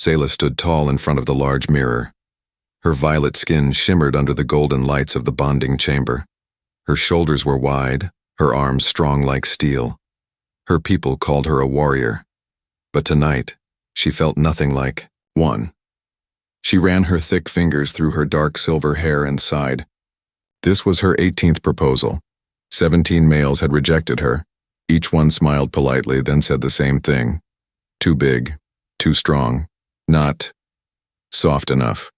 Zayla stood tall in front of the large mirror. Her violet skin shimmered under the golden lights of the bonding chamber. Her shoulders were wide, her arms strong like steel. Her people called her a warrior. But tonight, she felt nothing like one. She ran her thick fingers through her dark silver hair and sighed. This was her 18th proposal. 17 males had rejected her. Each one smiled politely, then said the same thing. Too big, too strong, not soft enough.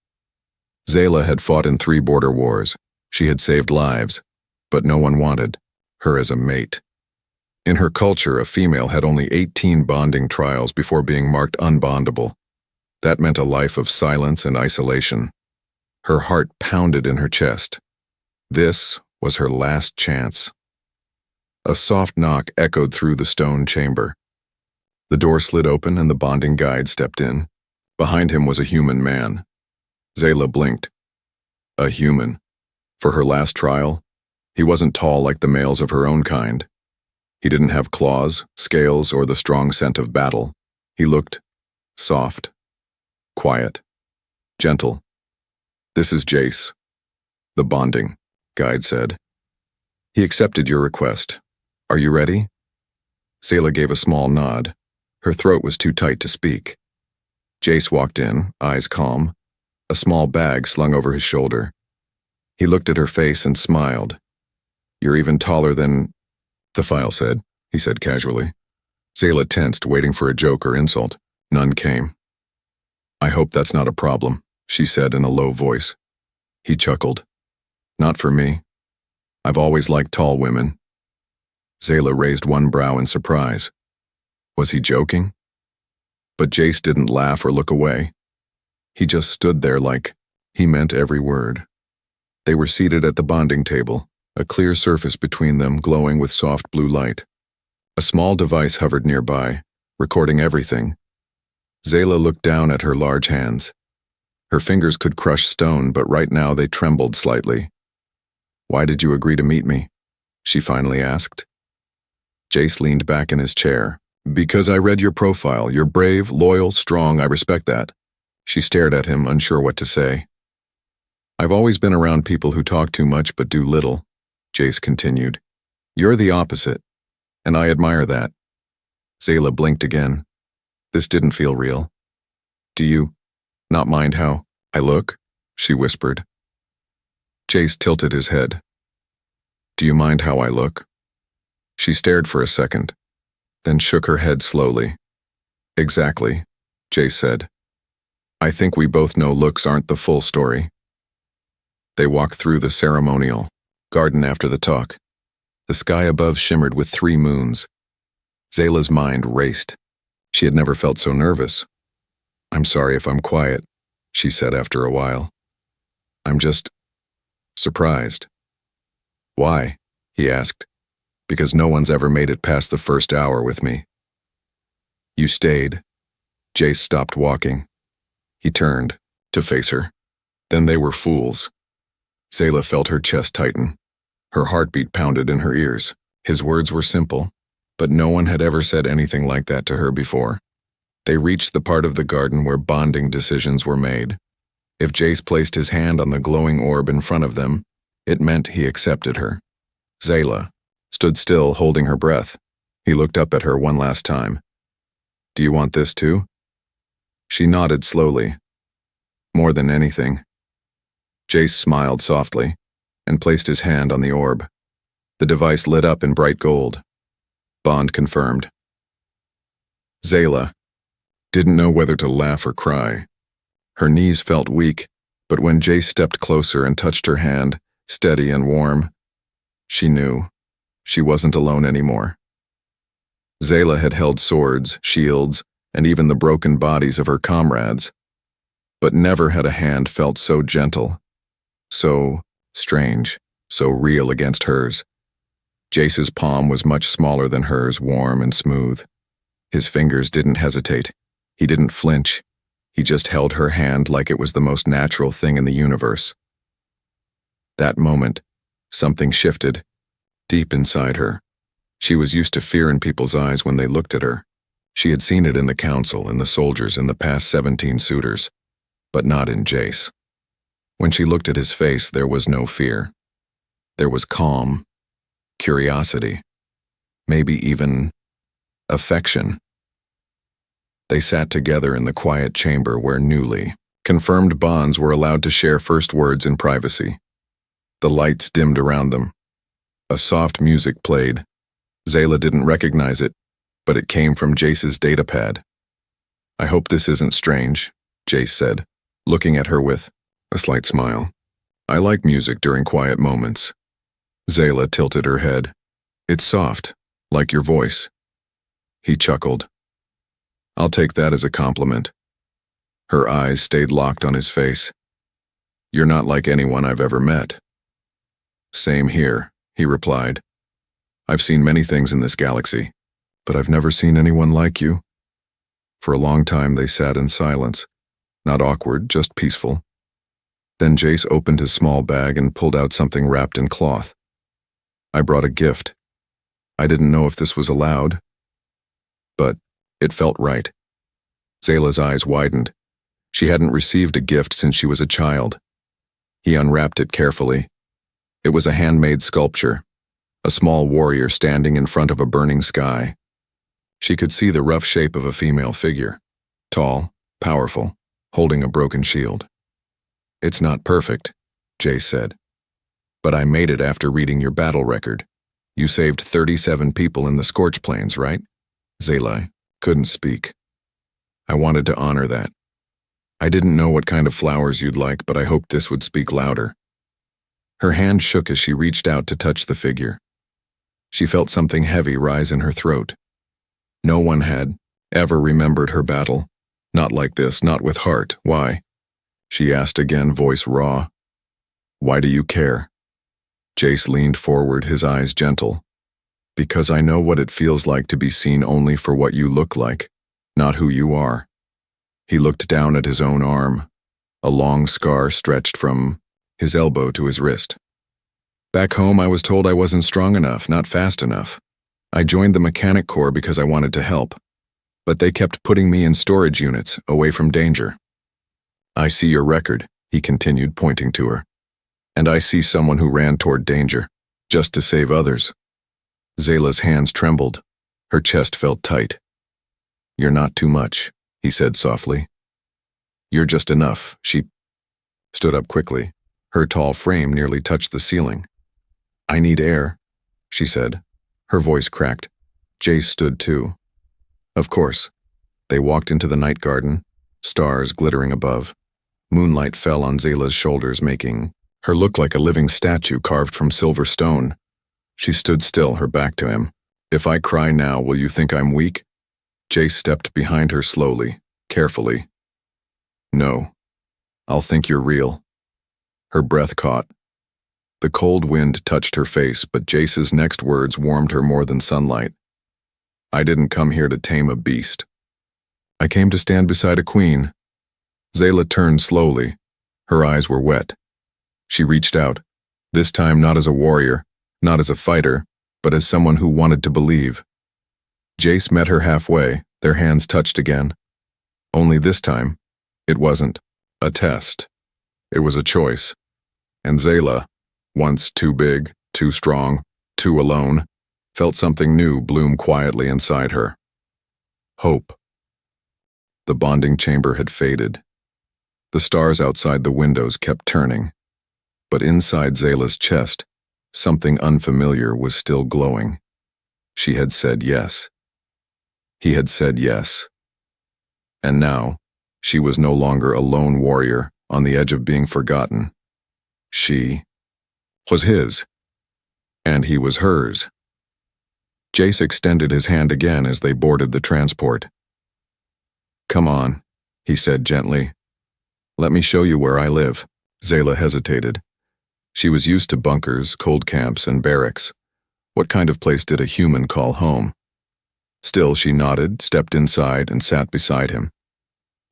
Zayla had fought in 3 border wars. She had saved lives, but no one wanted her as a mate. In her culture, a female had only 18 bonding trials before being marked unbondable. That meant a life of silence and isolation. Her heart pounded in her chest. This was her last chance. A soft knock echoed through the stone chamber. The door slid open and the bonding guide stepped in. Behind him was a human man. Zayla blinked. A human. For her last trial, he wasn't tall like the males of her own kind. He didn't have claws, scales, or the strong scent of battle. He looked soft, quiet, gentle. This is Jace, the bonding guide said. He accepted your request. Are you ready? Zayla gave a small nod. Her throat was too tight to speak. Jace walked in, eyes calm, a small bag slung over his shoulder. He looked at her face and smiled. You're even taller than the file said, he said casually. Zayla tensed, waiting for a joke or insult. None came. I hope that's not a problem, she said in a low voice. He chuckled. Not for me. I've always liked tall women. Zayla raised one brow in surprise. Was he joking? But Jace didn't laugh or look away. He just stood there like he meant every word. They were seated at the bonding table, a clear surface between them glowing with soft blue light. A small device hovered nearby, recording everything. Zayla looked down at her large hands. Her fingers could crush stone, but right now they trembled slightly. Why did you agree to meet me? She finally asked. Jace leaned back in his chair. Because I read your profile. You're brave, loyal, strong. I respect that. She stared at him, unsure what to say. I've always been around people who talk too much but do little, Jace continued. You're the opposite, and I admire that. Zayla blinked again. This didn't feel real. Do you not mind how I look? She whispered. Jace tilted his head. Do you mind how I look? She stared for a second, then shook her head slowly. Exactly, Jace said. I think we both know looks aren't the full story. They walked through the ceremonial garden after the talk. The sky above shimmered with 3 moons. Zayla's mind raced. She had never felt so nervous. I'm sorry if I'm quiet, she said after a while. I'm just surprised. Why? He asked. Because no one's ever made it past the first hour with me. You stayed. Jace stopped walking. He turned to face her. Then they were fools. Zayla felt her chest tighten. Her heartbeat pounded in her ears. His words were simple, but no one had ever said anything like that to her before. They reached the part of the garden where bonding decisions were made. If Jace placed his hand on the glowing orb in front of them, it meant he accepted her. Zayla stood still, holding her breath. He looked up at her one last time. Do you want this too? She nodded slowly. More than anything. Jace smiled softly and placed his hand on the orb. The device lit up in bright gold. Bond confirmed. Zayla didn't know whether to laugh or cry. Her knees felt weak, but when Jace stepped closer and touched her hand, steady and warm, she knew she wasn't alone anymore. Zayla had held swords, shields, and even the broken bodies of her comrades, but never had a hand felt so gentle, so strange, so real against hers. Jace's palm was much smaller than hers, warm and smooth. His fingers didn't hesitate. He didn't flinch. He just held her hand like it was the most natural thing in the universe. That moment, something shifted, deep inside her. She was used to fear in people's eyes when they looked at her. She had seen it in the council, in the soldiers, in the past 17 suitors, but not in Jace. When she looked at his face, there was no fear. There was calm, curiosity, maybe even affection. They sat together in the quiet chamber where newly confirmed bonds were allowed to share first words in privacy. The lights dimmed around them. A soft music played. Zayla didn't recognize it, but it came from Jace's datapad. "I hope this isn't strange," Jace said, looking at her with a slight smile. "I like music during quiet moments." Zayla tilted her head. "It's soft, like your voice." He chuckled. "I'll take that as a compliment." Her eyes stayed locked on his face. "You're not like anyone I've ever met." "Same here," he replied. "I've seen many things in this galaxy, but I've never seen anyone like you." For a long time they sat in silence, not awkward, just peaceful. Then Jace opened his small bag and pulled out something wrapped in cloth. "I brought a gift. I didn't know if this was allowed, but it felt right." Zayla's eyes widened. She hadn't received a gift since she was a child. He unwrapped it carefully. It was a handmade sculpture, a small warrior standing in front of a burning sky. She could see the rough shape of a female figure, tall, powerful, holding a broken shield. "It's not perfect," Jace said, "but I made it after reading your battle record. You saved 37 people in the Scorch Plains, right?" Zayla couldn't speak. "I wanted to honor that. I didn't know what kind of flowers you'd like, but I hoped this would speak louder." Her hand shook as she reached out to touch the figure. She felt something heavy rise in her throat. No one had ever remembered her battle. Not like this, not with heart. "Why?" she asked again, voice raw. "Why do you care?" Jace leaned forward, his eyes gentle. "Because I know what it feels like to be seen only for what you look like, not who you are." He looked down at his own arm. A long scar stretched from his elbow to his wrist. "Back home, I was told I wasn't strong enough, not fast enough. I joined the mechanic corps because I wanted to help, but they kept putting me in storage units, away from danger. I see your record," he continued, pointing to her. "And I see someone who ran toward danger, just to save others." Zayla's hands trembled. Her chest felt tight. "You're not too much," he said softly. "You're just enough." She stood up quickly. Her tall frame nearly touched the ceiling. "I need air," she said. Her voice cracked. Jace stood too. "Of course." They walked into the night garden, stars glittering above. Moonlight fell on Zayla's shoulders, making her look like a living statue carved from silver stone. She stood still, her back to him. "If I cry now, will you think I'm weak?" Jace stepped behind her slowly, carefully. "No. I'll think you're real." Her breath caught. The cold wind touched her face, but Jace's next words warmed her more than sunlight. "I didn't come here to tame a beast. I came to stand beside a queen." Zayla turned slowly. Her eyes were wet. She reached out, this time not as a warrior, not as a fighter, but as someone who wanted to believe. Jace met her halfway, their hands touched again. Only this time, it wasn't a test. It was a choice. And Zayla, once too big, too strong, too alone, felt something new bloom quietly inside her. Hope. The bonding chamber had faded. The stars outside the windows kept turning. But inside Zayla's chest, something unfamiliar was still glowing. She had said yes. He had said yes. And now, she was no longer a lone warrior on the edge of being forgotten. She was his, and he was hers. Jace extended his hand again as they boarded the transport. "Come on," he said gently. "Let me show you where I live." Zayla hesitated. She was used to bunkers, cold camps, and barracks. What kind of place did a human call home? Still, she nodded, stepped inside, and sat beside him.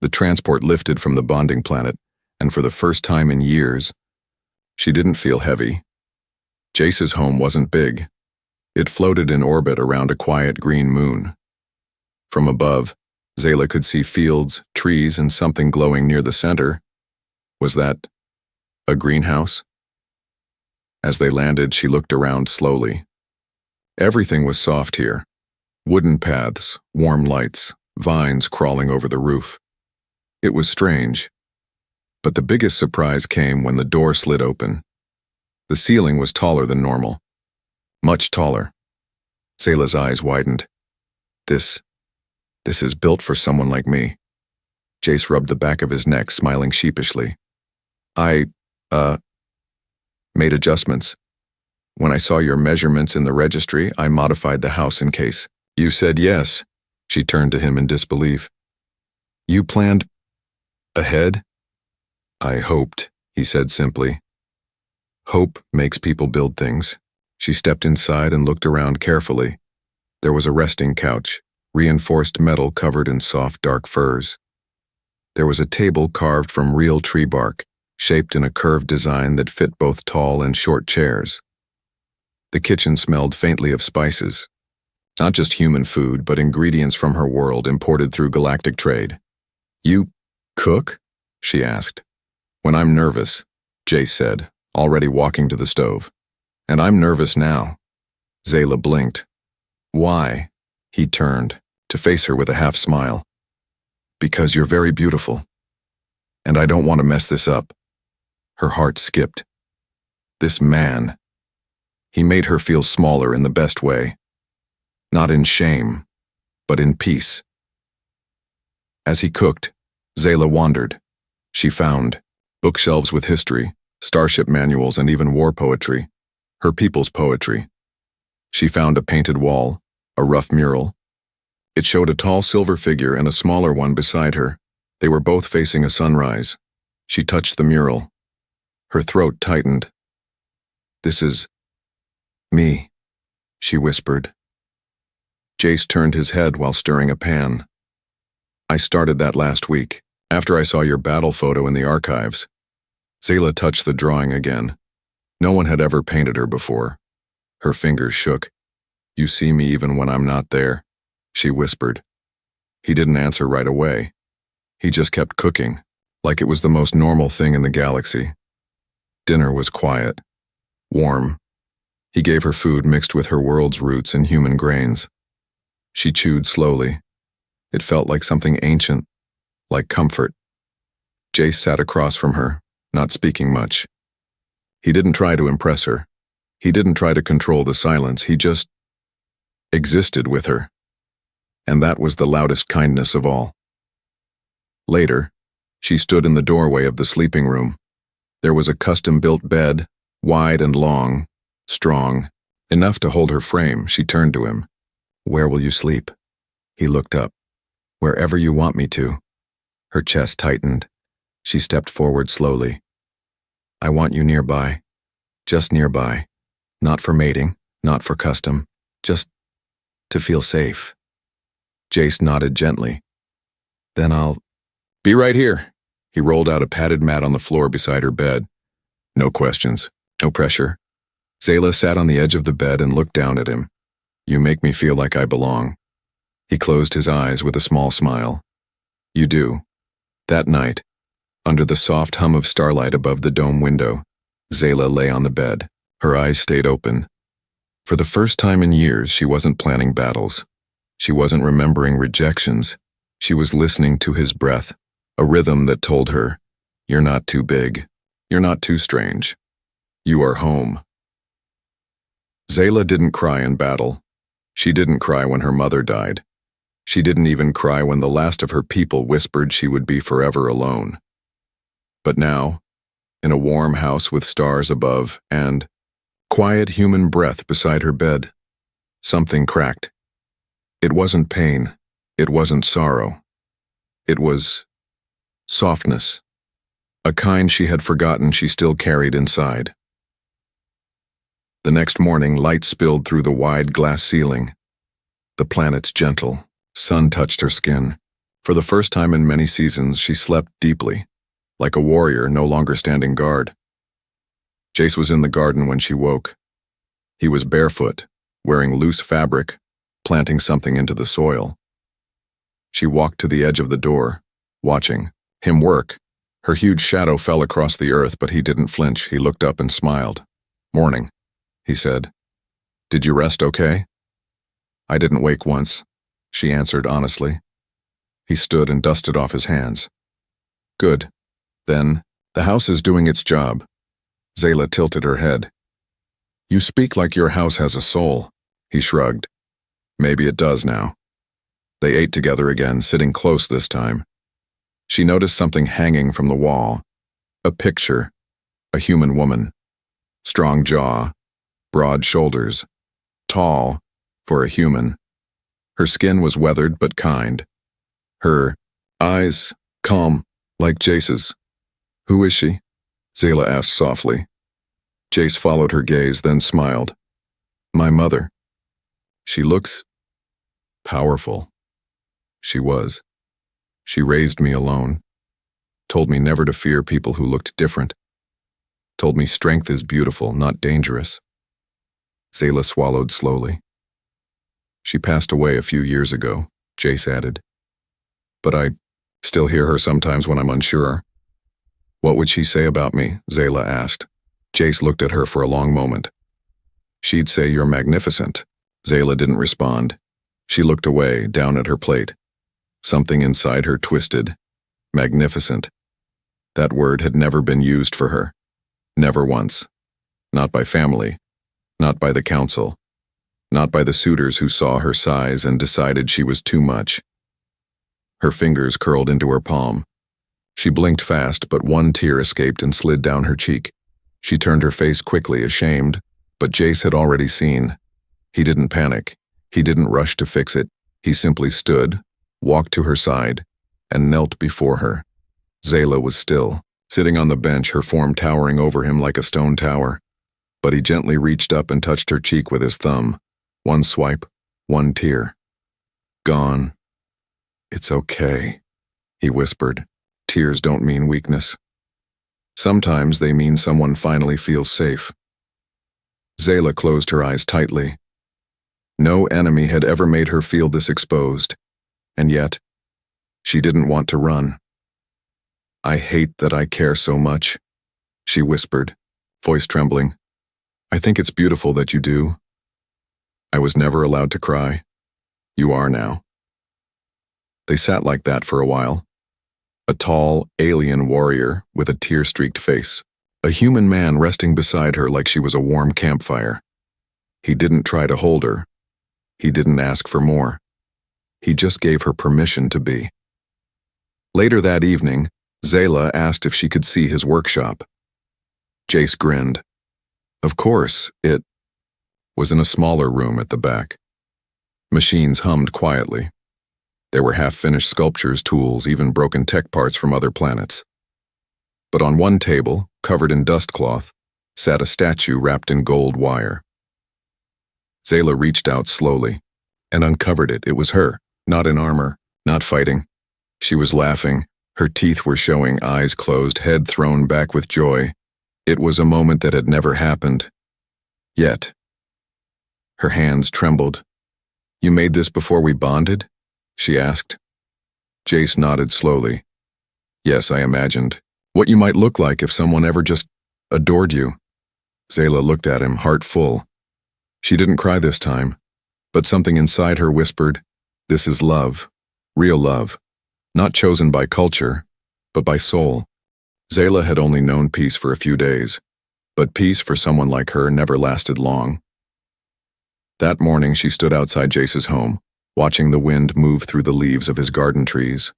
The transport lifted from the bonding planet, and for the first time in years, she didn't feel heavy. Jace's home wasn't big. It floated in orbit around a quiet green moon. From above, Zayla could see fields, trees, and something glowing near the center. Was that a greenhouse? As they landed, she looked around slowly. Everything was soft here. Wooden paths, warm lights, vines crawling over the roof. It was strange. But the biggest surprise came when the door slid open. The ceiling was taller than normal. Much taller. Zayla's eyes widened. This is built for someone like me. Jace rubbed the back of his neck, smiling sheepishly. I made adjustments. When I saw your measurements in the registry, I modified the house in case. You said yes. She turned to him in disbelief. You planned ahead? I hoped, he said simply. Hope makes people build things. She stepped inside and looked around carefully. There was a resting couch, reinforced metal covered in soft, dark furs. There was a table carved from real tree bark, shaped in a curved design that fit both tall and short chairs. The kitchen smelled faintly of spices. Not just human food, but ingredients from her world imported through galactic trade. You cook? She asked. When I'm nervous, Jace said, already walking to the stove. And I'm nervous now. Zayla blinked. Why? He turned, to face her with a half smile. Because you're very beautiful. And I don't want to mess this up. Her heart skipped. This man. He made her feel smaller in the best way. Not in shame, but in peace. As he cooked, Zayla wandered. She found bookshelves with history, starship manuals, and even war poetry. Her people's poetry. She found a painted wall, a rough mural. It showed a tall silver figure and a smaller one beside her. They were both facing a sunrise. She touched the mural. Her throat tightened. This is me, she whispered. Jace turned his head while stirring a pan. I started that last week, after I saw your battle photo in the archives. Zayla touched the drawing again. No one had ever painted her before. Her fingers shook. You see me even when I'm not there, she whispered. He didn't answer right away. He just kept cooking, like it was the most normal thing in the galaxy. Dinner was quiet, warm. He gave her food mixed with her world's roots and human grains. She chewed slowly. It felt like something ancient, like comfort. Jace sat across from her, not speaking much. He didn't try to impress her. He didn't try to control the silence. He just existed with her. And that was the loudest kindness of all. Later, she stood in the doorway of the sleeping room. There was a custom-built bed, wide and long, strong, enough to hold her frame. She turned to him. Where will you sleep? He looked up. Wherever you want me to. Her chest tightened. She stepped forward slowly. I want you nearby. Just nearby. Not for mating, not for custom. Just to feel safe. Jace nodded gently. Then I'll be right here. He rolled out a padded mat on the floor beside her bed. No questions, no pressure. Zayla sat on the edge of the bed and looked down at him. You make me feel like I belong. He closed his eyes with a small smile. You do. That night, under the soft hum of starlight above the dome window, Zayla lay on the bed. Her eyes stayed open. For the first time in years, she wasn't planning battles. She wasn't remembering rejections. She was listening to his breath, a rhythm that told her, you're not too big. You're not too strange. You are home. Zayla didn't cry in battle. She didn't cry when her mother died. She didn't even cry when the last of her people whispered she would be forever alone. But now, in a warm house with stars above and quiet human breath beside her bed, something cracked. It wasn't pain. It wasn't sorrow. It was softness, a kind she had forgotten she still carried inside. The next morning, light spilled through the wide glass ceiling. The planet's gentle. Sun touched her skin. For the first time in many seasons, she slept deeply, like a warrior no longer standing guard. Jace was in the garden when she woke. He was barefoot, wearing loose fabric, planting something into the soil. She walked to the edge of the door, watching him work. Her huge shadow fell across the earth, but he didn't flinch. He looked up and smiled. "Morning," he said. "Did you rest okay?" "I didn't wake once," she answered honestly. He stood and dusted off his hands. "Good. Then, the house is doing its job." Zayla tilted her head. "You speak like your house has a soul," he shrugged. "Maybe it does now." They ate together again, sitting close this time. She noticed something hanging from the wall. A picture. A human woman. Strong jaw. Broad shoulders. Tall, for a human. Her skin was weathered but kind. Her eyes calm, like Jace's. "Who is she?" Zayla asked softly. Jace followed her gaze, then smiled. "My mother. She looks powerful." She was. She raised me alone. Told me never to fear people who looked different. Told me strength is beautiful, not dangerous. Zayla swallowed slowly. "She passed away a few years ago," Jace added. "But I still hear her sometimes when I'm unsure." "What would she say about me?" Zayla asked. Jace looked at her for a long moment. "She'd say you're magnificent." Zayla didn't respond. She looked away, down at her plate. Something inside her twisted. Magnificent. That word had never been used for her. Never once. Not by family. Not by the council. Not by the suitors who saw her size and decided she was too much. Her fingers curled into her palm. She blinked fast, but one tear escaped and slid down her cheek. She turned her face quickly, ashamed, but Jace had already seen. He didn't panic. He didn't rush to fix it. He simply stood, walked to her side, and knelt before her. Zayla was still, sitting on the bench, her form towering over him like a stone tower. But he gently reached up and touched her cheek with his thumb. One swipe, one tear. "Gone. It's okay," he whispered. "Tears don't mean weakness. Sometimes they mean someone finally feels safe." Zayla closed her eyes tightly. No enemy had ever made her feel this exposed. And yet, she didn't want to run. "I hate that I care so much," she whispered, voice trembling. "I think it's beautiful that you do. I was never allowed to cry. You are now." They sat like that for a while. A tall, alien warrior with a tear-streaked face. A human man resting beside her like she was a warm campfire. He didn't try to hold her. He didn't ask for more. He just gave her permission to be. Later that evening, Zayla asked if she could see his workshop. Jace grinned. Of course, it was in a smaller room at the back. Machines hummed quietly. There were half-finished sculptures, tools, even broken tech parts from other planets. But on one table, covered in dust cloth, sat a statue wrapped in gold wire. Zayla reached out slowly and uncovered it. It was her. Not in armor, not fighting. She was laughing. Her teeth were showing, eyes closed, head thrown back with joy. It was a moment that had never happened. Yet. Her hands trembled. "You made this before we bonded?" she asked. Jace nodded slowly. "Yes, I imagined what you might look like if someone ever just adored you." Zayla looked at him, heart full. She didn't cry this time, but something inside her whispered, "This is love, real love, not chosen by culture, but by soul." Zayla had only known peace for a few days, but peace for someone like her never lasted long. That morning she stood outside Jace's home, watching the wind move through the leaves of his garden trees.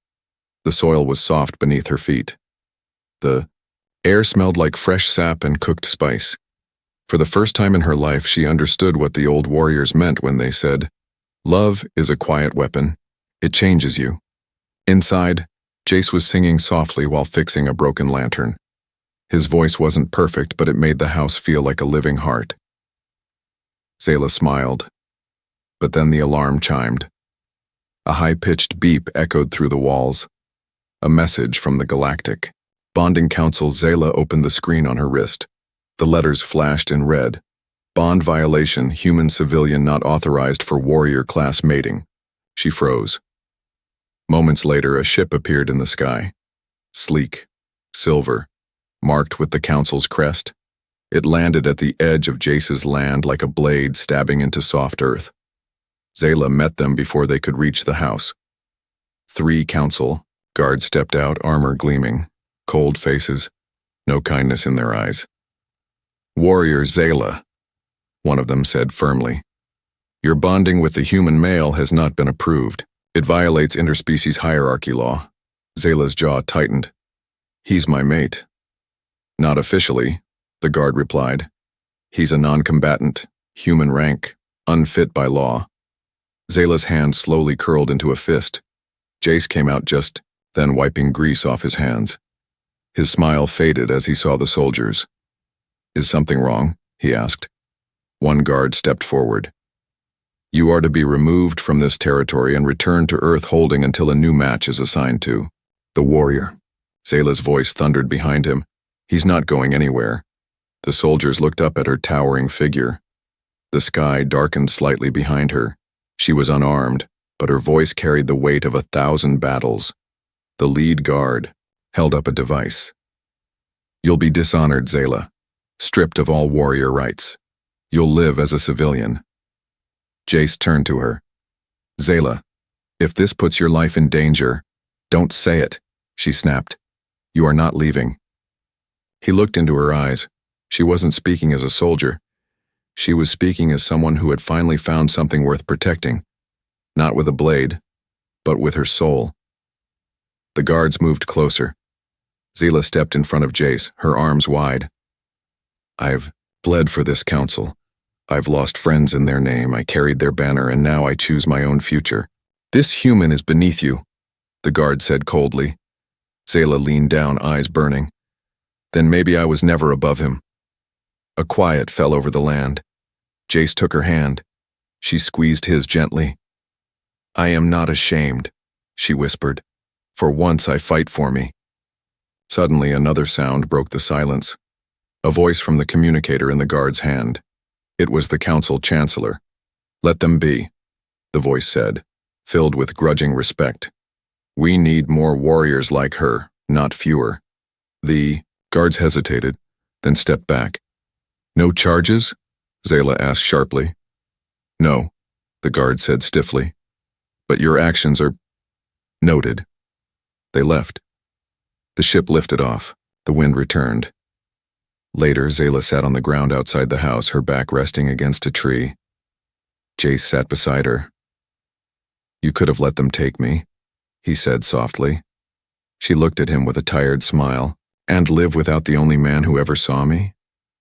The soil was soft beneath her feet. The air smelled like fresh sap and cooked spice. For the first time in her life, she understood what the old warriors meant when they said, "Love is a quiet weapon. It changes you." Inside, Jace was singing softly while fixing a broken lantern. His voice wasn't perfect, but it made the house feel like a living heart. Zayla smiled. But then the alarm chimed. A high-pitched beep echoed through the walls. A message from the Galactic. Bonding Council. Zayla opened the screen on her wrist. The letters flashed in red. Bond violation, human civilian not authorized for warrior class mating. She froze. Moments later, a ship appeared in the sky. Sleek, silver, marked with the council's crest. It landed at the edge of Jace's land like a blade stabbing into soft earth. Zayla met them before they could reach the house. 3 council guards stepped out, armor gleaming, cold faces, no kindness in their eyes. "Warrior Zayla," one of them said firmly. "Your bonding with the human male has not been approved. It violates interspecies hierarchy law." Zayla's jaw tightened. "He's my mate." "Not officially," the guard replied. "He's a non-combatant, human rank, unfit by law." Zayla's hand slowly curled into a fist. Jace came out just then, wiping grease off his hands. His smile faded as he saw the soldiers. "Is something wrong?" he asked. One guard stepped forward. "You are to be removed from this territory and returned to Earth Holding until a new match is assigned to." "The warrior." Zayla's voice thundered behind him. "He's not going anywhere." The soldiers looked up at her towering figure. The sky darkened slightly behind her. She was unarmed, but her voice carried the weight of 1,000 battles. The lead guard held up a device. "You'll be dishonored, Zayla, stripped of all warrior rights. You'll live as a civilian." Jace turned to her. "Zayla, if this puts your life in danger, don't say it," she snapped. "You are not leaving." He looked into her eyes. She wasn't speaking as a soldier. She was speaking as someone who had finally found something worth protecting. Not with a blade, but with her soul. The guards moved closer. Zayla stepped in front of Jace, her arms wide. "I've bled for this council. I've lost friends in their name, I carried their banner, and now I choose my own future. This human is beneath you," the guard said coldly. Zayla leaned down, eyes burning. "Then maybe I was never above him." A quiet fell over the land. Jace took her hand. She squeezed his gently. "I am not ashamed," she whispered. "For once I fight for me." Suddenly another sound broke the silence. A voice from the communicator in the guard's hand. It was the council chancellor. "Let them be," the voice said, filled with grudging respect. "We need more warriors like her, not fewer." The guards hesitated, then stepped back. "No charges?" Zayla asked sharply. "No," the guard said stiffly. "But your actions are noted." They left. The ship lifted off. The wind returned. Later, Zayla sat on the ground outside the house, her back resting against a tree. Jace sat beside her. "You could have let them take me," he said softly. She looked at him with a tired smile. "And live without the only man who ever saw me?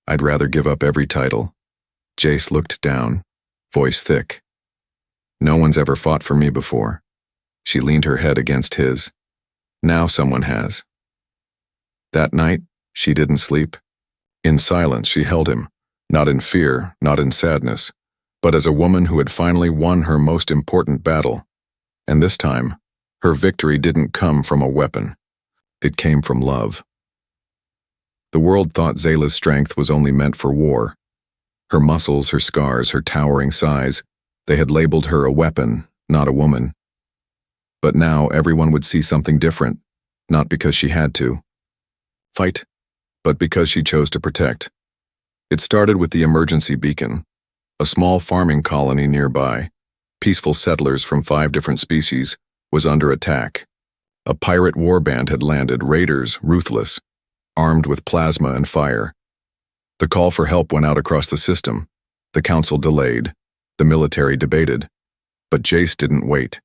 I'd rather give up every title." Jace looked down, voice thick. "No one's ever fought for me before." She leaned her head against his. "Now someone has." That night, she didn't sleep. In silence, she held him, not in fear, not in sadness, but as a woman who had finally won her most important battle. And this time, her victory didn't come from a weapon. It came from love. The world thought Zayla's strength was only meant for war. Her muscles, her scars, her towering size, they had labeled her a weapon, not a woman. But now everyone would see something different, not because she had to fight, but because she chose to protect. It started with the emergency beacon, a small farming colony nearby. Peaceful settlers from 5 different species was under attack. A pirate warband had landed, raiders, ruthless, armed with plasma and fire. The call for help went out across the system. The council delayed. The military debated. But Jace didn't wait.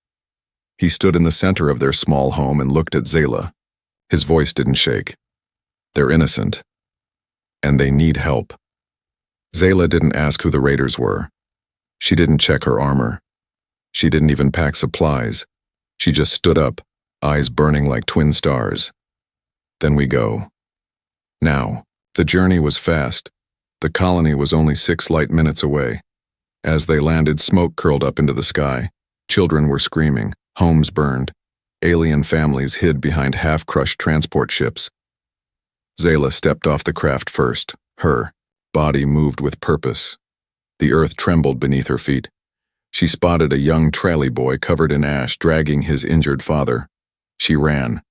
He stood in the center of their small home and looked at Zayla. His voice didn't shake. "They're innocent. And they need help." Zayla didn't ask who the raiders were. She didn't check her armor. She didn't even pack supplies. She just stood up, eyes burning like twin stars. "Then we go." Now, the journey was fast. The colony was only 6 light minutes away. As they landed, smoke curled up into the sky. Children were screaming, homes burned. Alien families hid behind half-crushed transport ships. Zayla stepped off the craft first. Her body moved with purpose. The earth trembled beneath her feet. She spotted a young trailer boy covered in ash dragging his injured father. She ran.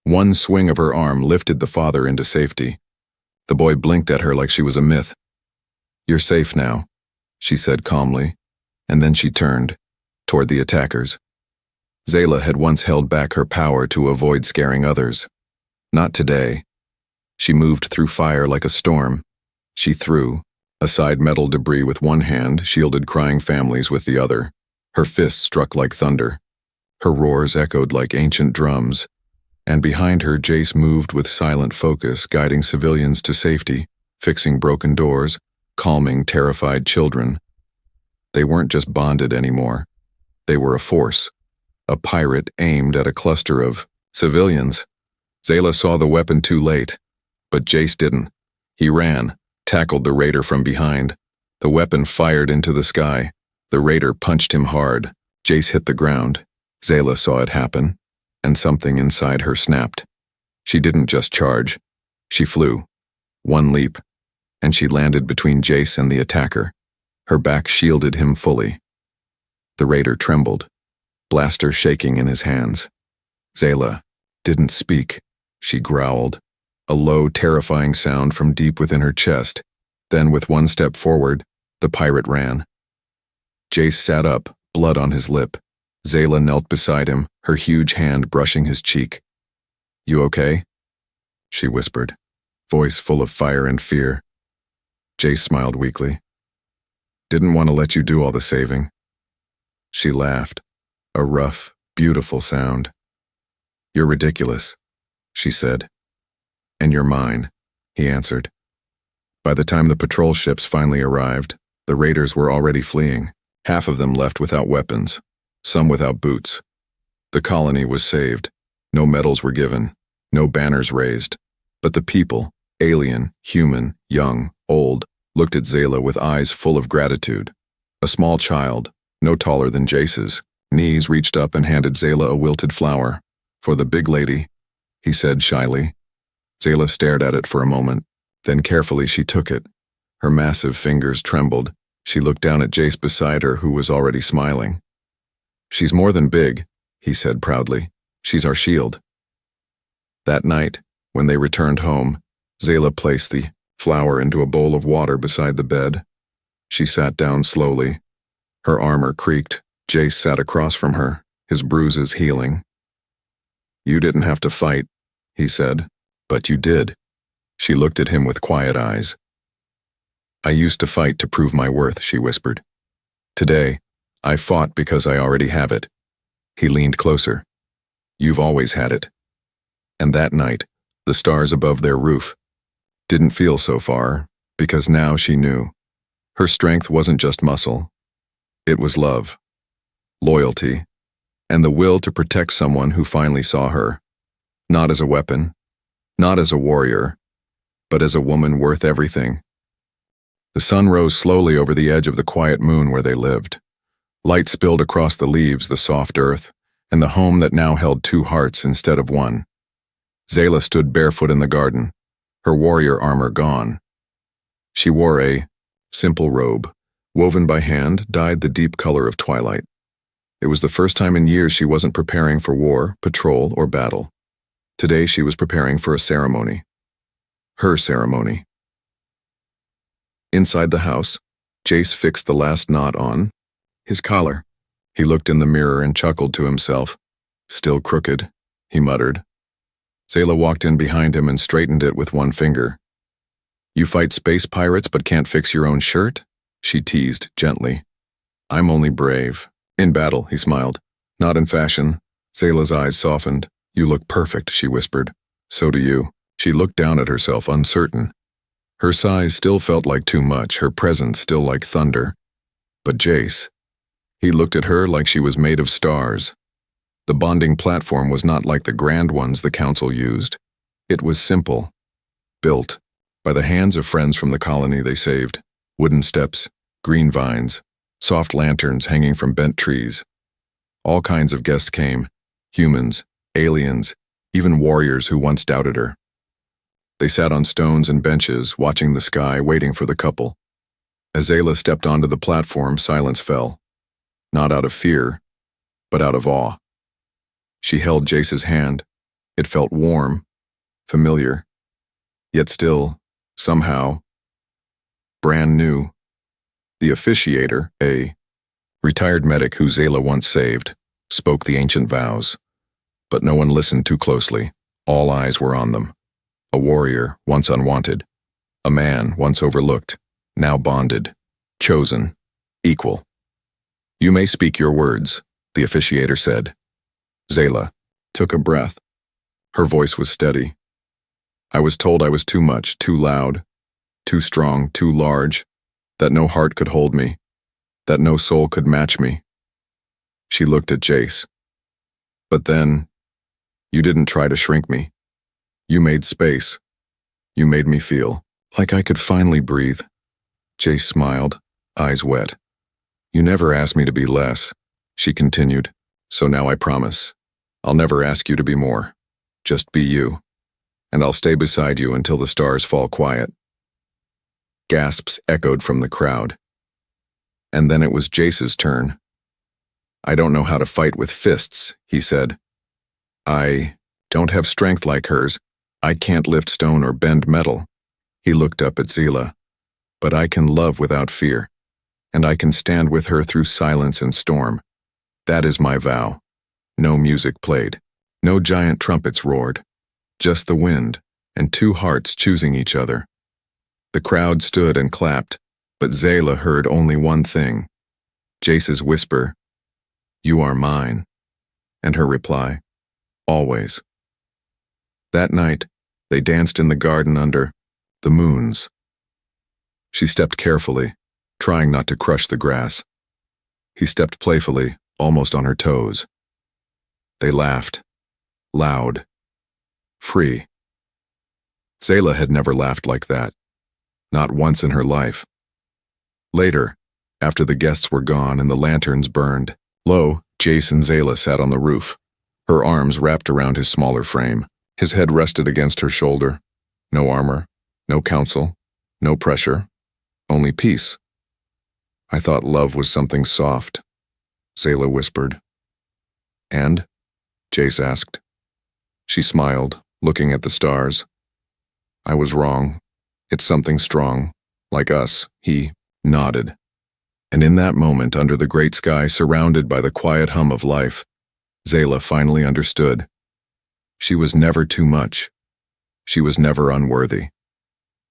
One swing of her arm lifted the father into safety. The boy blinked at her like she was a myth. "You're safe now," she said calmly, and then she turned, toward the attackers. Zayla had once held back her power to avoid scaring others. Not today. She moved through fire like a storm. She threw, aside metal debris with one hand, shielded crying families with the other. Her fists struck like thunder. Her roars echoed like ancient drums. And behind her, Jace moved with silent focus, guiding civilians to safety, fixing broken doors, calming terrified children. They weren't just bonded anymore. They were a force. A pirate aimed at a cluster of civilians. Zayla saw the weapon too late, but Jace didn't. He ran, tackled the raider from behind. The weapon fired into the sky. The raider punched him hard. Jace hit the ground. Zayla saw it happen, and something inside her snapped. She didn't just charge. She flew. One leap, and she landed between Jace and the attacker. Her back shielded him fully. The raider trembled, blaster shaking in his hands. Zayla didn't speak. She growled, a low, terrifying sound from deep within her chest. Then, with one step forward, the pirate ran. Jace sat up, blood on his lip. Zayla knelt beside him, her huge hand brushing his cheek. "You okay?" she whispered, voice full of fire and fear. Jace smiled weakly. "Didn't want to let you do all the saving." She laughed, a rough, beautiful sound. "You're ridiculous," she said. "And you're mine," he answered. By the time the patrol ships finally arrived, the raiders were already fleeing, half of them left without weapons, some without boots. The colony was saved. No medals were given, no banners raised. But the people, alien, human, young, old, looked at Zayla with eyes full of gratitude. A small child, no taller than Jace's, knees reached up and handed Zayla a wilted flower. "For the big lady," he said shyly. Zayla stared at it for a moment, then carefully she took it. Her massive fingers trembled. She looked down at Jace beside her, who was already smiling. "She's more than big," he said proudly. "She's our shield." That night, when they returned home, Zayla placed the flower into a bowl of water beside the bed. She sat down slowly. Her armor creaked. Jace sat across from her, his bruises healing. "You didn't have to fight," he said, "but you did." She looked at him with quiet eyes. "I used to fight to prove my worth," she whispered. "Today, I fought because I already have it." He leaned closer. "You've always had it." And that night, the stars above their roof didn't feel so far, because now she knew. Her strength wasn't just muscle. It was love, loyalty, and the will to protect someone who finally saw her, not as a weapon, not as a warrior, but as a woman worth everything. The sun rose slowly over the edge of the quiet moon where they lived. Light spilled across the leaves, the soft earth, and the home that now held two hearts instead of one. Zayla stood barefoot in the garden, her warrior armor gone. She wore a simple robe, woven by hand, dyed the deep color of twilight. It was the first time in years she wasn't preparing for war, patrol, or battle. Today she was preparing for a ceremony. Her ceremony. Inside the house, Jace fixed the last knot on his collar. He looked in the mirror and chuckled to himself. "Still crooked," he muttered. Zayla walked in behind him and straightened it with one finger. "You fight space pirates but can't fix your own shirt?" she teased gently. "I'm only brave. In battle," he smiled. "Not in fashion." Zayla's eyes softened. "You look perfect," she whispered. "So do you." She looked down at herself, uncertain. Her size still felt like too much, her presence still like thunder. But Jace, he looked at her like she was made of stars. The bonding platform was not like the grand ones the council used. It was simple, built by the hands of friends from the colony they saved. Wooden steps, green vines, soft lanterns hanging from bent trees. All kinds of guests came, humans, aliens, even warriors who once doubted her. They sat on stones and benches, watching the sky, waiting for the couple. As Zayla stepped onto the platform, silence fell. not out of fear, but out of awe. She held Jace's hand. It felt warm, familiar, yet still, somehow, brand new. The officiator, a retired medic who Zayla once saved, spoke the ancient vows. But no one listened too closely. All eyes were on them. A warrior, once unwanted. A man, once overlooked, now bonded, chosen, equal. "You may speak your words," the officiator said. Zayla took a breath. Her voice was steady. "I was told I was too much, too loud, too strong, too large, that no heart could hold me, that no soul could match me." She looked at Jace. "But then, you didn't try to shrink me. You made space. You made me feel like I could finally breathe." Jace smiled, eyes wet. "You never asked me to be less," she continued. "So now I promise. I'll never ask you to be more. Just be you. And I'll stay beside you until the stars fall quiet." Gasps echoed from the crowd. And then it was Jace's turn. "I don't know how to fight with fists," he said. "I don't have strength like hers. I can't lift stone or bend metal." He looked up at Zayla. "But I can love without fear, and I can stand with her through silence and storm. That is my vow." No music played. No giant trumpets roared. Just the wind and two hearts choosing each other. The crowd stood and clapped, but Zayla heard only one thing. Jace's whisper, "You are mine," and her reply, "Always." That night, they danced in the garden under the moons. She stepped carefully, trying not to crush the grass. He stepped playfully, almost on her toes. They laughed, loud, free. Zayla had never laughed like that, not once in her life. Later, after the guests were gone and the lanterns burned, Jace and Zayla sat on the roof, her arms wrapped around his smaller frame. His head rested against her shoulder. No armor, no counsel, no pressure, only peace. "I thought love was something soft," Zayla whispered. "And?" Jace asked. She smiled, looking at the stars. "I was wrong. It's something strong, like us," he nodded. And in that moment, under the great sky, surrounded by the quiet hum of life, Zayla finally understood. She was never too much. She was never unworthy.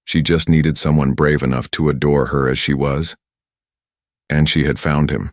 She just needed someone brave enough to adore her as she was. And she had found him.